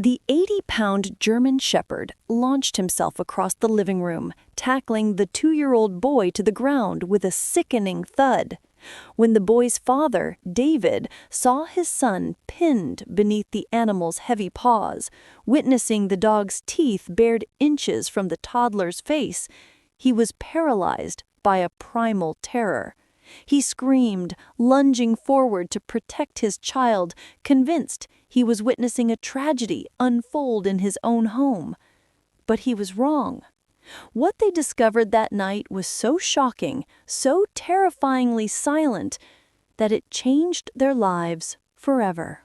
The 80-pound German Shepherd launched himself across the living room, tackling the 2-year-old boy to the ground with a sickening thud. When the boy's father, David, saw his son pinned beneath the animal's heavy paws, witnessing the dog's teeth bared inches from the toddler's face, he was paralyzed by a primal terror. He screamed, lunging forward to protect his child, convinced he was witnessing a tragedy unfold in his own home. But he was wrong. What they discovered that night was so shocking, so terrifyingly silent, that it changed their lives forever.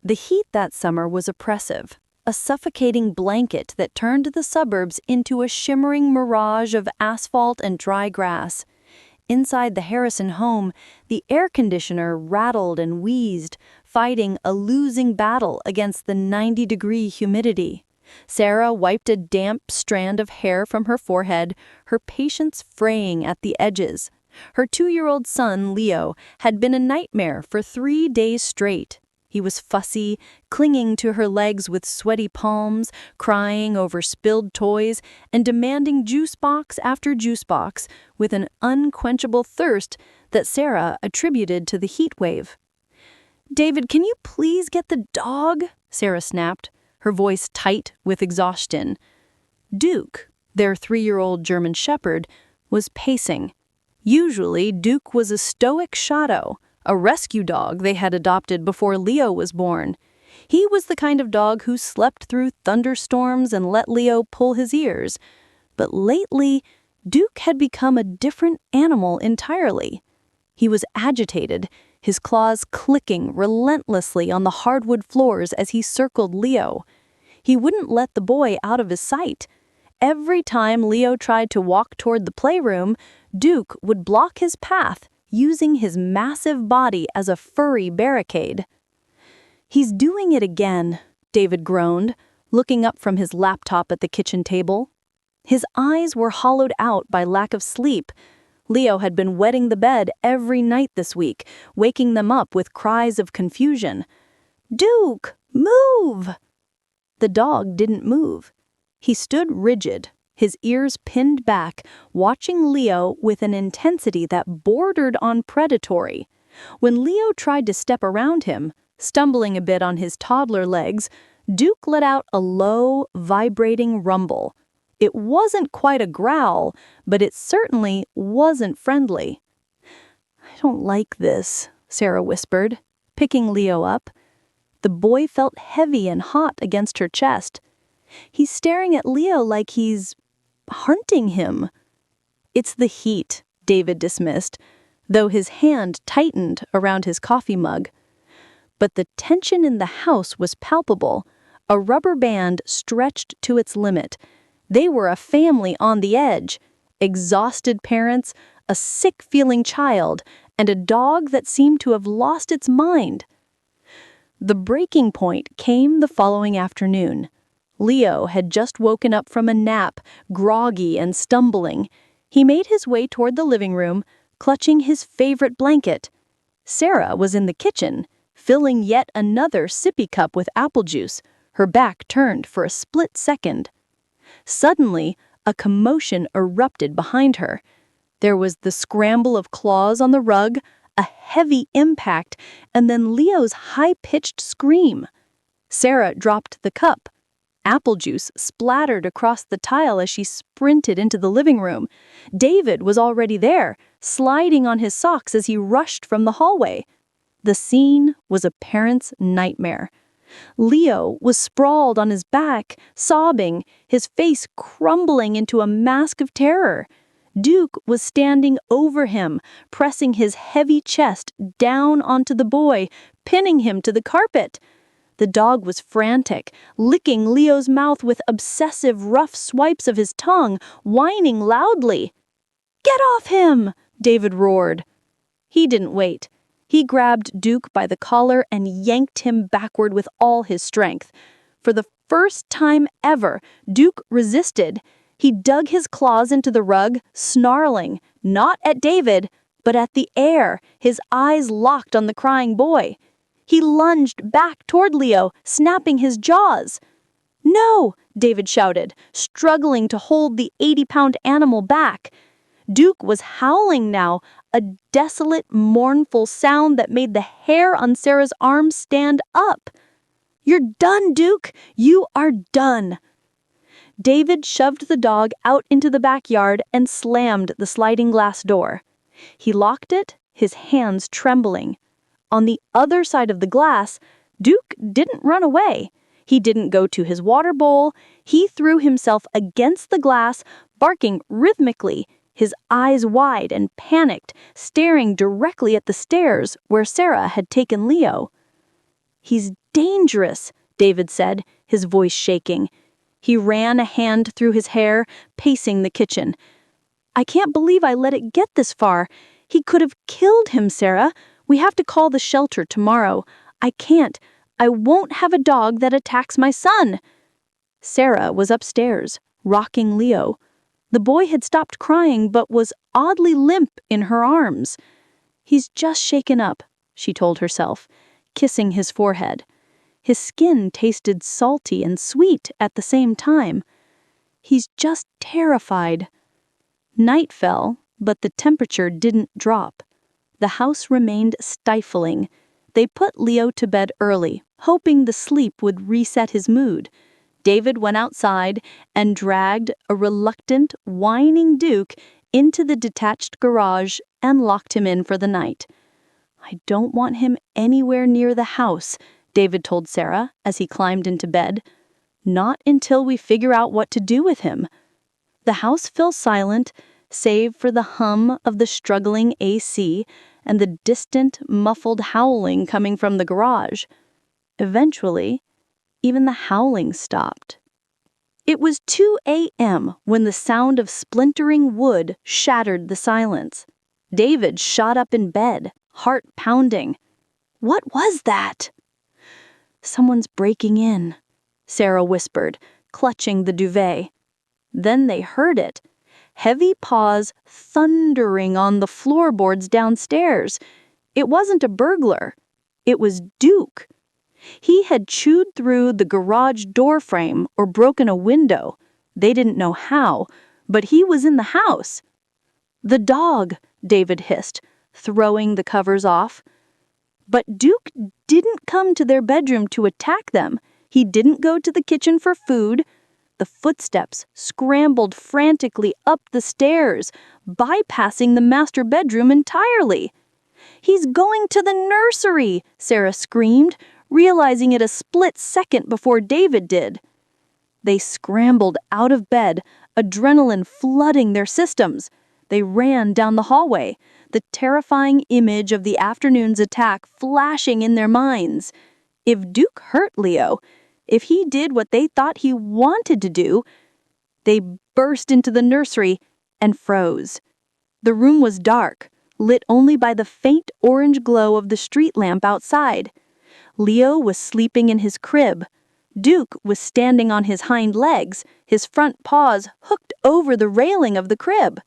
The heat that summer was oppressive, a suffocating blanket that turned the suburbs into a shimmering mirage of asphalt and dry grass. Inside the Harrison home, the air conditioner rattled and wheezed, fighting a losing battle against the 90-degree humidity. Sarah wiped a damp strand of hair from her forehead, her patience fraying at the edges. Her 2-year-old son, Leo, had been a nightmare for 3 days straight. He was fussy, clinging to her legs with sweaty palms, crying over spilled toys, and demanding juice box after juice box with an unquenchable thirst that Sarah attributed to the heat wave. "David, can you please get the dog?" Sarah snapped, her voice tight with exhaustion. Duke, their 3-year-old German Shepherd, was pacing. Usually, Duke was a stoic shadow, a rescue dog they had adopted before Leo was born. He was the kind of dog who slept through thunderstorms and let Leo pull his ears. But lately, Duke had become a different animal entirely. He was agitated, his claws clicking relentlessly on the hardwood floors as he circled Leo. He wouldn't let the boy out of his sight. Every time Leo tried to walk toward the playroom, Duke would block his path, using his massive body as a furry barricade. "He's doing it again," David groaned, looking up from his laptop at the kitchen table. His eyes were hollowed out by lack of sleep. Leo had been wetting the bed every night this week, waking them up with cries of confusion. "Duke, move!" The dog didn't move. He stood rigid, his ears pinned back, watching Leo with an intensity that bordered on predatory. When Leo tried to step around him, stumbling a bit on his toddler legs, Duke let out a low, vibrating rumble. It wasn't quite a growl, but it certainly wasn't friendly. "I don't like this," Sarah whispered, picking Leo up. The boy felt heavy and hot against her chest. He's staring at Leo like he's hunting him. "It's the heat," David dismissed, though his hand tightened around his coffee mug. But the tension in the house was palpable, a rubber band stretched to its limit. They were a family on the edge, exhausted parents, a sick-feeling child, and a dog that seemed to have lost its mind. The breaking point came the following afternoon. Leo had just woken up from a nap, groggy and stumbling. He made his way toward the living room, clutching his favorite blanket. Sarah was in the kitchen, filling yet another sippy cup with apple juice, her back turned for a split second. Suddenly, a commotion erupted behind her. There was the scramble of claws on the rug, a heavy impact, and then Leo's high-pitched scream. Sarah dropped the cup. Apple juice splattered across the tile as she sprinted into the living room. David was already there, sliding on his socks as he rushed from the hallway. The scene was a parent's nightmare. Leo was sprawled on his back, sobbing, his face crumbling into a mask of terror. Duke was standing over him, pressing his heavy chest down onto the boy, pinning him to the carpet. The dog was frantic, licking Leo's mouth with obsessive rough swipes of his tongue, whining loudly. "Get off him!" David roared. He didn't wait. He grabbed Duke by the collar and yanked him backward with all his strength. For the first time ever, Duke resisted. He dug his claws into the rug, snarling, not at David, but at the air, his eyes locked on the crying boy. He lunged back toward Leo, snapping his jaws. "No!" David shouted, struggling to hold the 80-pound animal back. Duke was howling now, a desolate, mournful sound that made the hair on Sarah's arms stand up. "You're done, Duke! You are done!" David shoved the dog out into the backyard and slammed the sliding glass door. He locked it, his hands trembling. On the other side of the glass, Duke didn't run away. He didn't go to his water bowl. He threw himself against the glass, barking rhythmically, his eyes wide and panicked, staring directly at the stairs where Sarah had taken Leo. "He's dangerous," David said, his voice shaking. He ran a hand through his hair, pacing the kitchen. "I can't believe I let it get this far. He could have killed him, Sarah. We have to call the shelter tomorrow. I can't. I won't have a dog that attacks my son." Sarah was upstairs, rocking Leo. The boy had stopped crying but was oddly limp in her arms. "He's just shaken up," she told herself, kissing his forehead. His skin tasted salty and sweet at the same time. "He's just terrified." Night fell, but the temperature didn't drop. The house remained stifling. They put Leo to bed early, hoping the sleep would reset his mood. David went outside and dragged a reluctant, whining Duke into the detached garage and locked him in for the night. "I don't want him anywhere near the house," David told Sarah as he climbed into bed. "Not until we figure out what to do with him." The house fell silent, save for the hum of the struggling AC and the distant, muffled howling coming from the garage. Eventually, even the howling stopped. It was 2 a.m. when the sound of splintering wood shattered the silence. David shot up in bed, heart pounding. What was that? "Someone's breaking in," Sarah whispered, clutching the duvet. Then they heard it. Heavy paws thundering on the floorboards downstairs. It wasn't a burglar. It was Duke. He had chewed through the garage door frame or broken a window. They didn't know how, but he was in the house. "The dog," David hissed, throwing the covers off. But Duke didn't come to their bedroom to attack them. He didn't go to the kitchen for food. The footsteps scrambled frantically up the stairs, bypassing the master bedroom entirely. "He's going to the nursery!" Sarah screamed, realizing it a split second before David did. They scrambled out of bed, adrenaline flooding their systems. They ran down the hallway, the terrifying image of the afternoon's attack flashing in their minds. If Duke hurt Leo, if he did what they thought he wanted to do, they burst into the nursery and froze. The room was dark, lit only by the faint orange glow of the street lamp outside. Leo was sleeping in his crib. Duke was standing on his hind legs, his front paws hooked over the railing of the crib.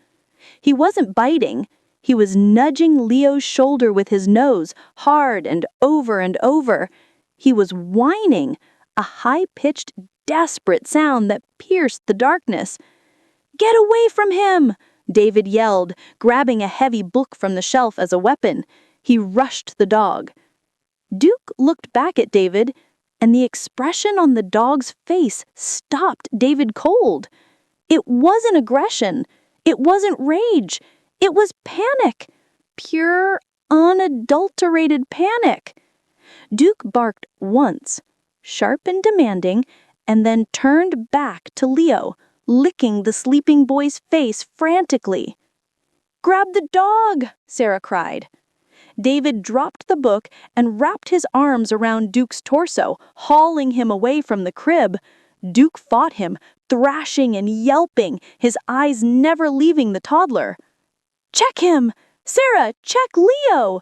He wasn't biting. He was nudging Leo's shoulder with his nose, hard and over and over. He was whining, a high-pitched, desperate sound that pierced the darkness. "Get away from him!" David yelled, grabbing a heavy book from the shelf as a weapon. He rushed the dog. Duke looked back at David, and the expression on the dog's face stopped David cold. It wasn't aggression. It wasn't rage. It was panic. Pure, unadulterated panic. Duke barked once, sharp and demanding, and then turned back to Leo, licking the sleeping boy's face frantically. "Grab the dog!" Sarah cried. David dropped the book and wrapped his arms around Duke's torso, hauling him away from the crib. Duke fought him, thrashing and yelping, his eyes never leaving the toddler. "Check him! Sarah, check Leo!"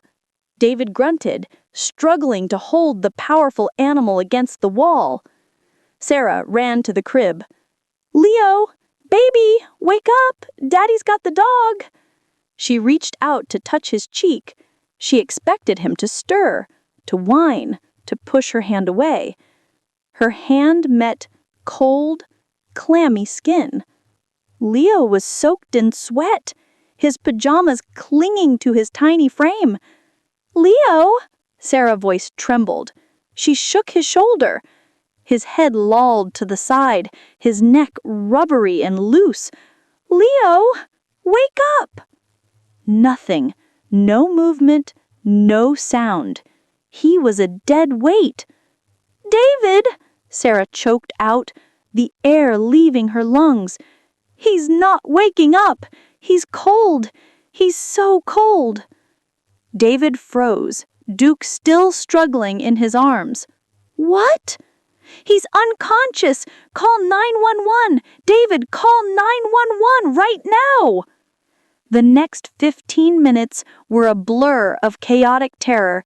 David grunted, struggling to hold the powerful animal against the wall. Sarah ran to the crib. "Leo! Baby! Wake up! Daddy's got the dog!" She reached out to touch his cheek. She expected him to stir, to whine, to push her hand away. Her hand met cold, clammy skin. Leo was soaked in sweat, his pajamas clinging to his tiny frame. "Leo!" Sarah's voice trembled. She shook his shoulder. His head lolled to the side, his neck rubbery and loose. "Leo, wake up!" Nothing. No movement, no sound. He was a dead weight. "David!" Sarah choked out, the air leaving her lungs. "He's not waking up! He's cold! He's so cold!" David froze, Duke still struggling in his arms. "What?" "He's unconscious! Call 911! David, call 911 right now!" The next 15 minutes were a blur of chaotic terror.